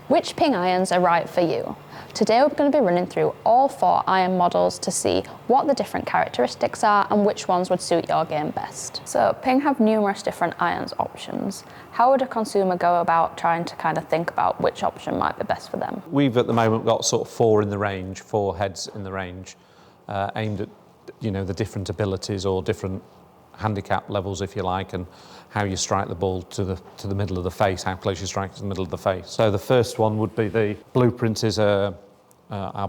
Which ping irons are right for you? Today we're going to be running through all 4 iron models to see what the different characteristics are and which ones would suit your game best. So Ping have numerous different irons options. How would a consumer go about trying to kind of think about which option might be best for them? We've at the moment got sort of 4 in the range, 4 heads in the range, aimed at the different abilities or different handicap levels, if you like, and how you strike the ball to the middle of the face, how close you strike to the middle of the face. So the first one would be the Blueprint is our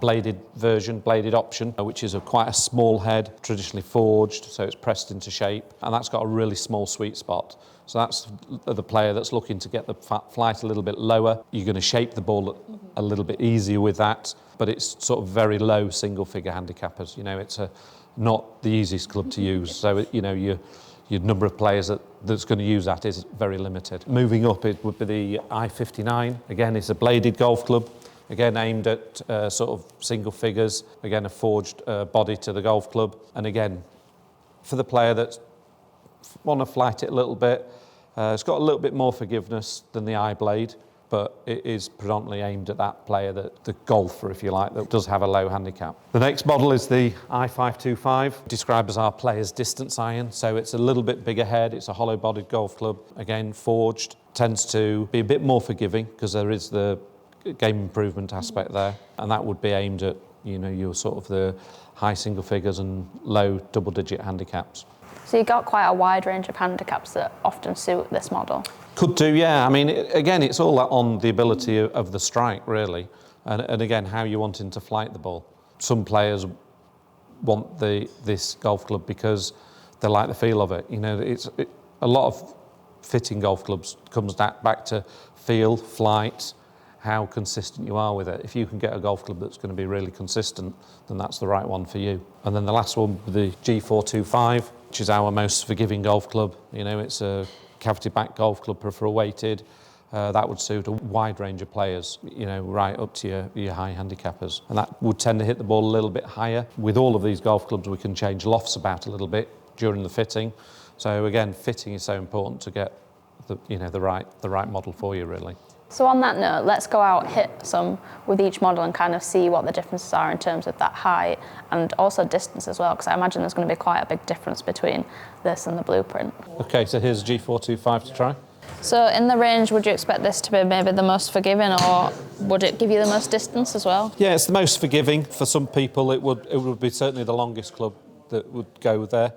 bladed version, bladed option, which is quite a small head, traditionally forged, so it's pressed into shape, and that's got a really small sweet spot. So that's the player that's looking to get the flight a little bit lower. You're going to shape the ball a little bit easier with that, but it's sort of very low single-figure handicappers. It's not the easiest club to use. So your number of players that's going to use that is very limited. Moving up, it would be the I-59. Again, it's a bladed golf club. Again, aimed at sort of single figures. Again, a forged body to the golf club. And again, for the player that's want to flight it a little bit, it's got a little bit more forgiveness than the I-blade, but it is predominantly aimed at that player, the golfer, if you like, that does have a low handicap. The next model is the I-525, described as our player's distance iron. So it's a little bit bigger head. It's a hollow-bodied golf club, again, forged. Tends to be a bit more forgiving because there is the game improvement aspect there, and that would be aimed at your sort of the high single figures and low double-digit handicaps. So you've got quite a wide range of handicaps that often suit this model. Could do, yeah. I mean, again, it's all on the ability of the strike, really, and again, how you're wanting to flight the ball. Some players want this golf club because they like the feel of it. A lot of fitting golf clubs comes back to feel, flight, how consistent you are with it. If you can get a golf club that's going to be really consistent, then that's the right one for you. And then the last one, the G425, which is our most forgiving golf club. It's a cavity-back golf club, peripheral weighted. That would suit a wide range of players, right up to your high handicappers. And that would tend to hit the ball a little bit higher. With all of these golf clubs, we can change lofts about a little bit during the fitting. So again, fitting is so important to get the right model for you, really. So on that note, let's go out, hit some with each model and kind of see what the differences are in terms of that height and also distance as well, because I imagine there's going to be quite a big difference between this and the Blueprint. Okay, so here's G425 to try. So in the range, would you expect this to be maybe the most forgiving, or would it give you the most distance as well? Yeah, it's the most forgiving. For some people, it would be certainly the longest club that would go there.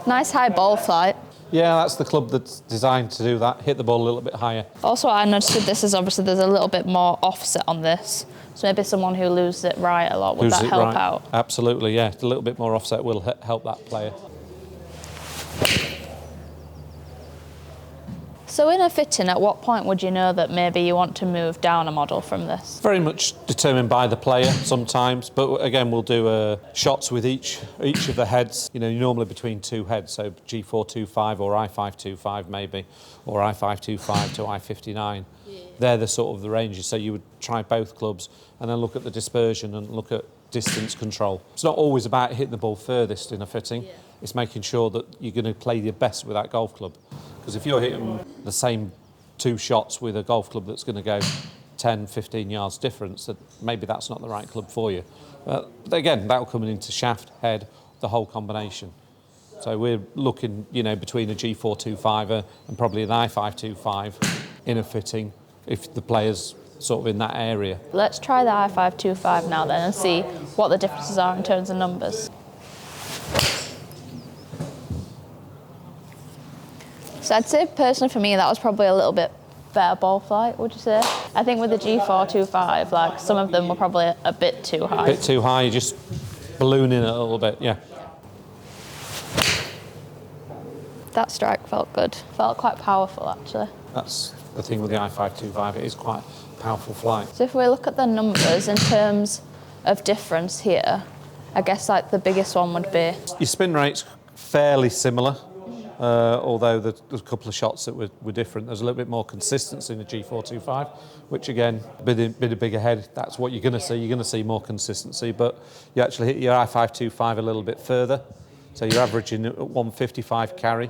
Nice high ball flight. Yeah, that's the club that's designed to do that, hit the ball a little bit higher. Also, I noticed with this is obviously there's a little bit more offset on this. So maybe someone who loses it right a lot, would that help out? Absolutely, yeah. A little bit more offset will help that player. So in a fitting, at what point would you know that maybe you want to move down a model from this? Very much determined by the player sometimes, but again, we'll do shots with each of the heads, normally between 2 heads, so G425 or I-525 maybe, or I-525 to I-59. Yeah. They're the sort of the ranges, so you would try both clubs and then look at the dispersion and look at distance control. It's not always about hitting the ball furthest in a fitting. Yeah. It's making sure that you're going to play your best with that golf club. Because if you're hitting the same 2 shots with a golf club that's going to go 10, 15 yards difference, that maybe that's not the right club for you. But again, that'll come into shaft, head, the whole combination. So we're looking, between a G425 and probably an I-525 in a fitting, if the player's sort of in that area. Let's try the I-525 now then and see what the differences are in terms of numbers. So I'd say personally for me that was probably a little bit better ball flight, would you say? I think with the G425, some of them were probably a bit too high. A bit too high, you're just ballooning it a little bit, yeah. That strike felt good. Felt quite powerful actually. That's the thing with the I-525, it is quite a powerful flight. So if we look at the numbers in terms of difference here, I guess the biggest one would be... Your spin rate's fairly similar. Although there's a couple of shots that were different. There's a little bit more consistency in the G425, which again, a bit of bigger head, that's what you're going to see. You're going to see more consistency, but you actually hit your I-525 a little bit further. So you're averaging at 155 carry,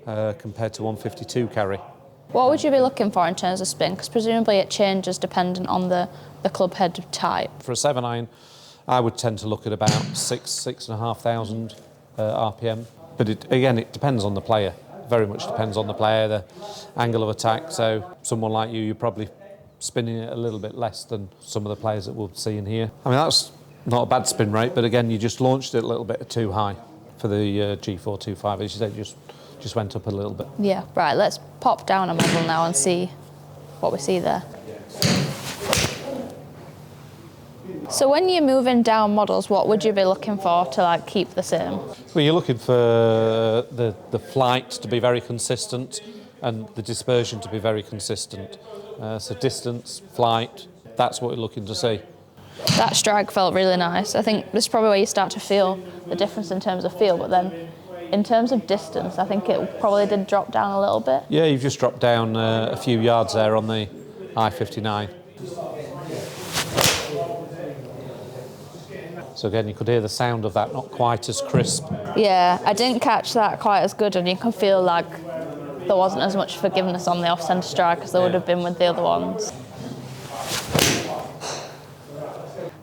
compared to 152 carry. What would you be looking for in terms of spin? Because presumably it changes dependent on the club head type. For a 7-iron, I would tend to look at about 6,500 RPM. But again, it depends on the player. Very much depends on the player, the angle of attack. So someone like you, you're probably spinning it a little bit less than some of the players that we'll see in here. I mean, that's not a bad spin rate, but again, you just launched it a little bit too high for the G425. As you said, just went up a little bit. Yeah, right, let's pop down a model now and see what we see there. So when you're moving down models, what would you be looking for to like keep the same? Well, you're looking for the flight to be very consistent and the dispersion to be very consistent. So distance, flight, that's what we're looking to see. That strike felt really nice. I think this is probably where you start to feel the difference in terms of feel, but then in terms of distance, I think it probably did drop down a little bit. Yeah, you've just dropped down a few yards there on the I-59. So again, you could hear the sound of that, not quite as crisp. Yeah, I didn't catch that quite as good, and you can feel like there wasn't as much forgiveness on the off-centre strike as there would have been with the other ones.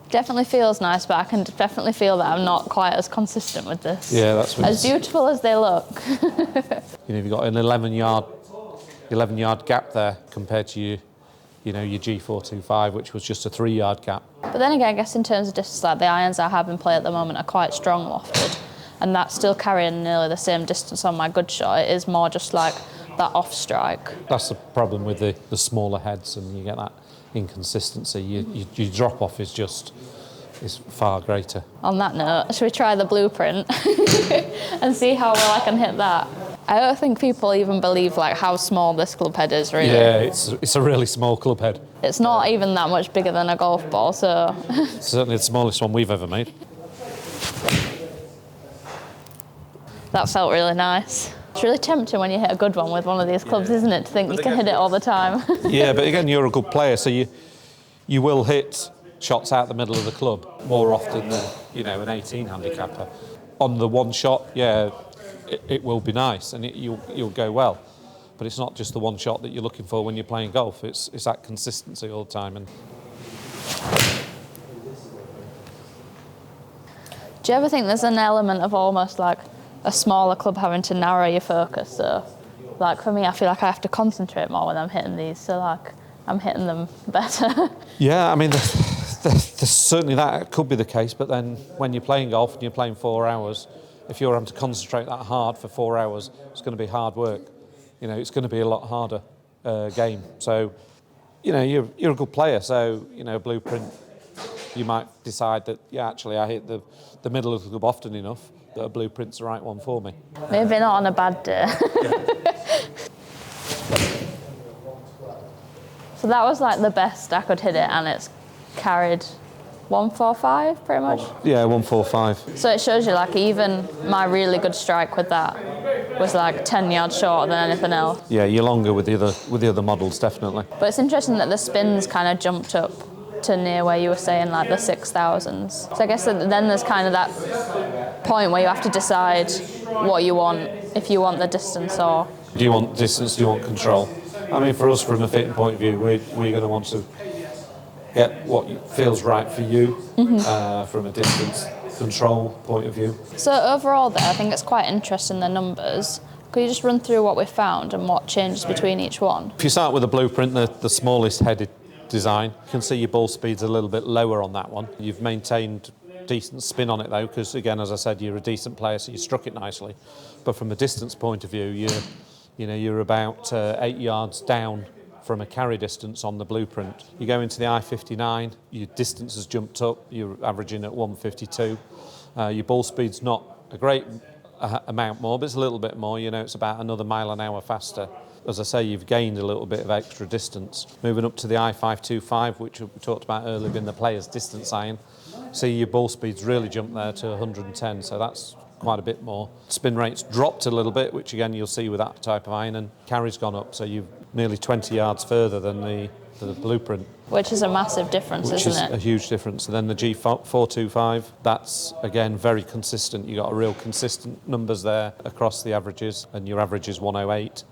Definitely feels nice, but I can definitely feel that I'm not quite as consistent with this. Yeah, that's what as beautiful as they look. You've got an 11-yard gap there compared to your G425, which was just a 3-yard gap. But then again, I guess in terms of distance, like the irons I have in play at the moment are quite strong lofted, and that's still carrying nearly the same distance on my good shot. It is more just like that off strike. That's the problem with the smaller heads, and you get that inconsistency. Your drop off is far greater. On that note, should we try the blueprint and see how well I can hit that? I don't think people even believe like how small this club head is, really. Yeah, it's a really small club head. It's not even that much bigger than a golf ball, so... It's certainly the smallest one we've ever made. That felt really nice. It's really tempting when you hit a good one with one of these clubs, isn't it, to think you can hit it all the time. Yeah, but again, you're a good player, so you will hit shots out the middle of the club more often than, an 18 handicapper. On the one shot, yeah, it will be nice and you'll go well. But it's not just the one shot that you're looking for when you're playing golf. It's that consistency all the time. And do you ever think there's an element of almost like a smaller club having to narrow your focus? So, like for me, I feel like I have to concentrate more when I'm hitting these. So, like, I'm hitting them better. Yeah, I mean, there's certainly that could be the case. But then when you're playing golf and you're playing 4 hours, if you're having to concentrate that hard for 4 hours, it's going to be hard work. It's going to be a lot harder game. So, you're a good player. So, blueprint, you might decide that, yeah, actually, I hit the middle of the club often enough that a blueprint's the right one for me. Maybe not on a bad day. So that was like the best I could hit it, and it's carried 145 pretty much. Yeah, 145. So it shows you like even my really good strike with that was like 10 yards shorter than anything else. Yeah, you're longer with the other models, definitely. But it's interesting that the spins kind of jumped up to near where you were saying like the 6,000s. So I guess then there's kind of that point where you have to decide what you want, if you want the distance or... Do you want distance, do you want control? I mean, for us, from a fitting point of view, we're going to want to get what feels right for you from a distance control point of view. So overall there, I think it's quite interesting, the numbers. Could you just run through what we found and what changes between each one? If you start with the blueprint, the smallest headed design, you can see your ball speed's a little bit lower on that one. You've maintained decent spin on it though, because again, as I said, you're a decent player, so you struck it nicely. But from a distance point of view, you're about 8 yards down from a carry distance on the blueprint. You go into the I-59, your distance has jumped up, you're averaging at 152. Your ball speed's not a great amount more, but it's a little bit more, it's about another mile an hour faster. As I say, you've gained a little bit of extra distance. Moving up to the I-525, which we talked about earlier in the player's distance iron, see your ball speed's really jumped there to 110, so that's quite a bit more. Spin rate's dropped a little bit, which again you'll see with that type of iron, and carry's gone up, so you've nearly 20 yards further than the Blueprint. Which is a massive difference, Which isn't is it? a huge difference. And then the G425, that's again very consistent. You got a real consistent numbers there across the averages, and your average is 108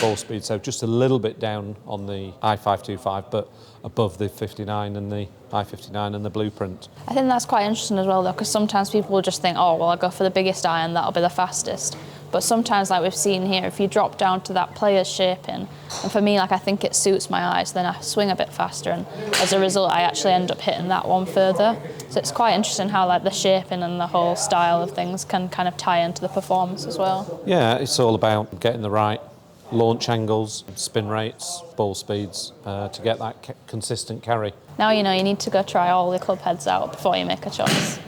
ball speed. So just a little bit down on the I525, but above the 59 and the I59 and the Blueprint. I think that's quite interesting as well, though, because sometimes people will just think, oh, well, I'll go for the biggest iron, that'll be the fastest. But sometimes, like we've seen here, if you drop down to that player's shaping, and for me, like I think it suits my eyes, then I swing a bit faster, and as a result, I actually end up hitting that one further. So it's quite interesting how like the shaping and the whole style of things can kind of tie into the performance as well. Yeah, it's all about getting the right launch angles, spin rates, ball speeds to get that consistent carry. Now you know you need to go try all the club heads out before you make a choice.